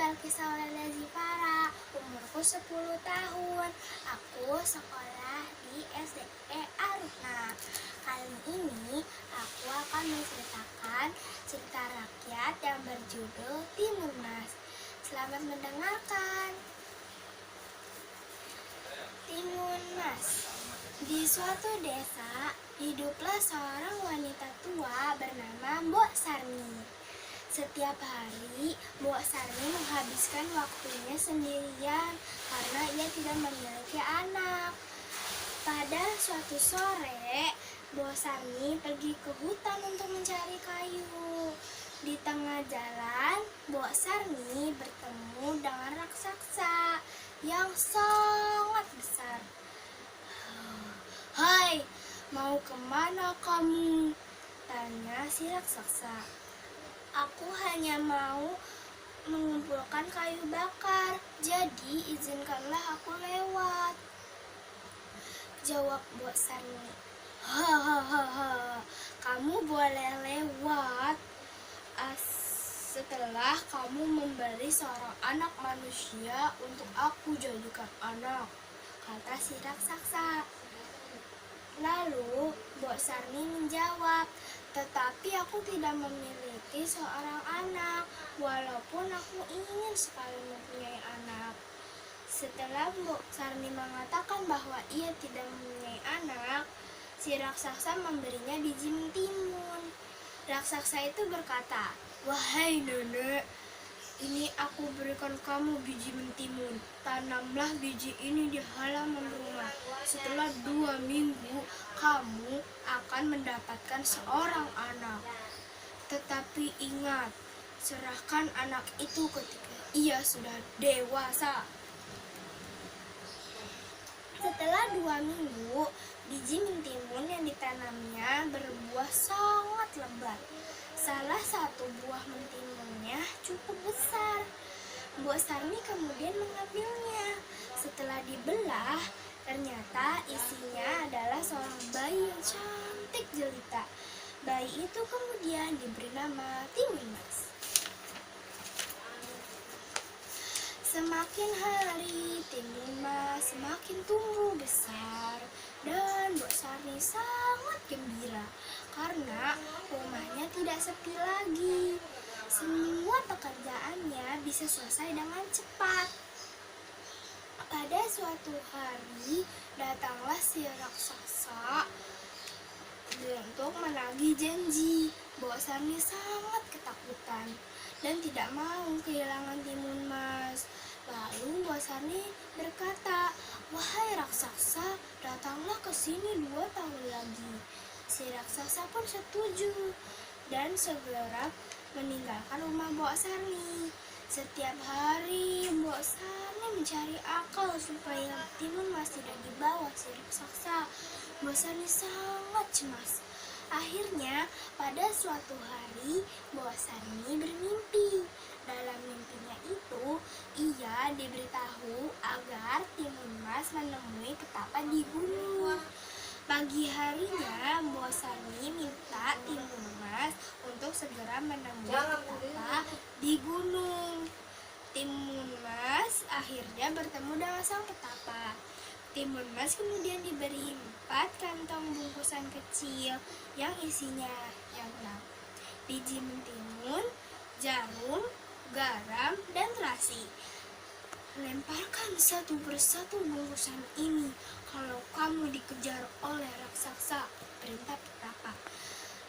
Balki Saulada Zifara, umurku 10 tahun. Aku sekolah di SDE Aruna. Kali ini aku akan menceritakan cerita rakyat yang berjudul Timun Mas. Selamat mendengarkan. Timun Mas. Di suatu desa, hiduplah seorang wanita tua bernama Mbok Sarni. Setiap hari, Mbok Sarni menghabiskan waktunya sendirian karena ia tidak memiliki anak. Pada suatu sore, Mbok Sarni pergi ke hutan untuk mencari kayu. Di tengah jalan, Mbok Sarni bertemu dengan raksasa yang sangat besar. "Hai, mau kemana kamu?" tanya si raksasa. "Aku hanya mau mengumpulkan kayu bakar, jadi izinkanlah aku lewat," jawab Mbok Sarni. "Hahaha, kamu boleh lewat setelah kamu memberi seorang anak manusia untuk aku jadikan anak," kata si raksasa. Lalu Mbok Sarni menjawab, "Tetapi aku tidak memiliki seorang anak, walaupun aku ingin sekali mempunyai anak." Setelah Mbok Sarni mengatakan bahwa ia tidak mempunyai anak, si raksasa memberinya biji mentimun. Raksasa itu berkata, "Wahai nenek, ini aku berikan kamu biji mentimun. Tanamlah biji ini di halaman rumah. Setelah 2 minggu, kamu akan mendapatkan seorang anak. Tetapi ingat, serahkan anak itu ketika ia sudah dewasa." Setelah 2 minggu, biji mentimun yang ditanamnya berbuah sangat lebat. Salah satu buah mentimunnya cukup besar. Mbok Sarni kemudian mengambilnya. Setelah dibelah, ternyata isinya adalah seorang bayi yang cantik jelita. Bayi itu kemudian diberi nama Timun Mas. Semakin hari, Timun Mas semakin tumbuh besar dan Mbok Sarni sangat gembira karena rumahnya tidak sepi lagi. Semua pekerjaannya bisa selesai dengan cepat. Pada suatu hari, datanglah si raksasa untuk menagih janji. Mbok Sarni sangat ketakutan dan tidak mau kehilangan Timun Mas. Lalu Mbok Sarni berkata, "Wahai raksasa, datanglah ke sini 2 tahun lagi." Si raksasa pun setuju dan segera meninggalkan rumah Mbok Sarni. Setiap hari Mbok Sarni mencari akal supaya Timun Mas tidak dibawa si raksasa. Mbok Sarni sangat cemas. Akhirnya pada suatu hari Mbok Sarni bermimpi. Dalam mimpinya itu, ia diberitahu agar Timun Mas menemui petapa di gunung. Pagi harinya, Mbok Sarni minta Timun Mas untuk segera menemui petapa di gunung. Timun Mas akhirnya bertemu dengan sang petapa. Timun Mas kemudian diberi 4 kantong bungkusan kecil yang isinya yang 6. Biji mentimun, jarum, garam, dan terasi. "Lemparkan satu persatu bungkusan ini kalau kamu dikejar oleh raksasa," perintah petapa.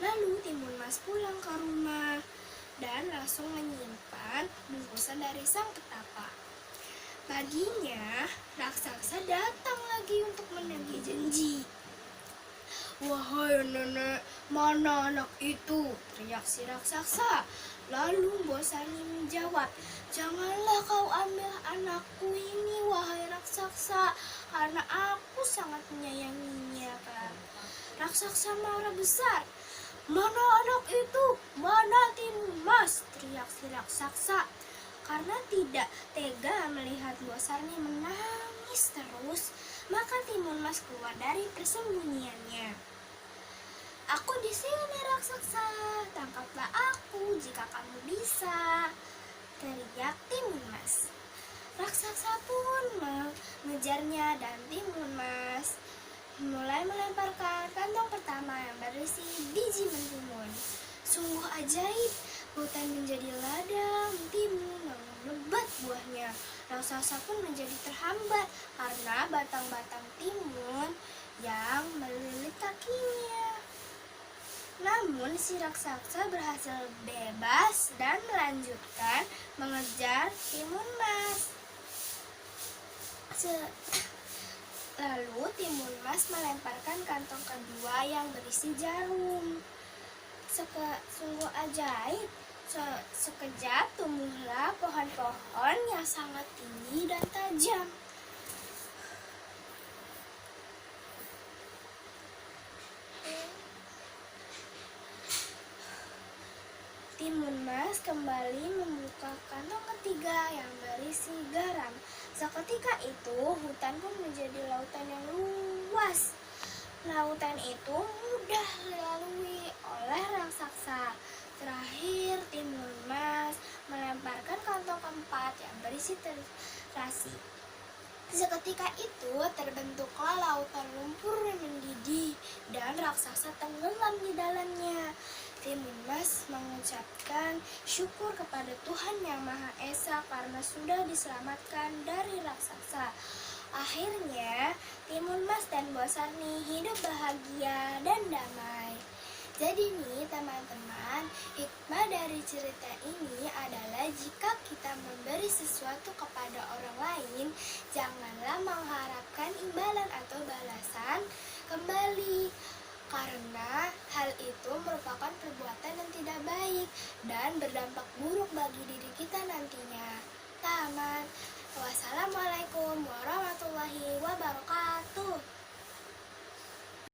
Lalu Timun Mas pulang ke rumah dan langsung menyimpan bungkusan dari sang petapa. Paginya, raksasa datang lagi untuk menagih janji. "Wahai nenek, mana anak itu?" teriak si raksasa. Lalu Mbok Sarni menjawab, "Janganlah kau ambil anakku ini, wahai raksasa, karena aku sangat menyayanginya." Kan? Raksasa marah besar. "Mana anak itu? Mana Timun Mas?" teriak si raksasa. Karena tidak tega melihat Mbok Sarni menangis terus, maka Timun Mas keluar dari persembunyiannya. "Aku di sini raksasa, tangkaplah aku jika kamu bisa," teriak Timun Mas. Raksasa pun mengejarnya dan Timun Mas mulai melemparkan kantong pertama yang berisi biji mentimun. Sungguh ajaib, hutan menjadi ladang timun yang lebat buahnya. Raksasa pun menjadi terhambat karena batang-batang timun yang melilit kakinya. Namun si raksasa berhasil bebas dan melanjutkan mengejar Timun Mas. Lalu Timun Mas melemparkan kantong kedua yang berisi jarum. Sungguh ajaib, sekejap tumbuhlah pohon-pohon yang sangat tinggi dan tajam. Timun Mas kembali membuka kantong ketiga yang berisi garam. Seketika itu, hutan pun menjadi lautan yang luas. Lautan itu mudah dilalui oleh raksasa. Terakhir, Timun Mas melemparkan kantong keempat yang berisi terasi. Seketika itu, terbentuklah lautan lumpur yang mendidih dan raksasa tenggelam di dalamnya. Timun Mas mengucapkan syukur kepada Tuhan Yang Maha Esa karena sudah diselamatkan dari raksasa. Akhirnya, Timun Mas dan Mbok Sarni hidup bahagia dan damai. Jadi nih teman-teman, hikmah dari cerita ini adalah jika kita memberi sesuatu kepada orang lain, janganlah mengharapkan imbalan atau balasan kembali. Karena hal itu merupakan perbuatan yang tidak baik dan berdampak buruk bagi diri kita nanti.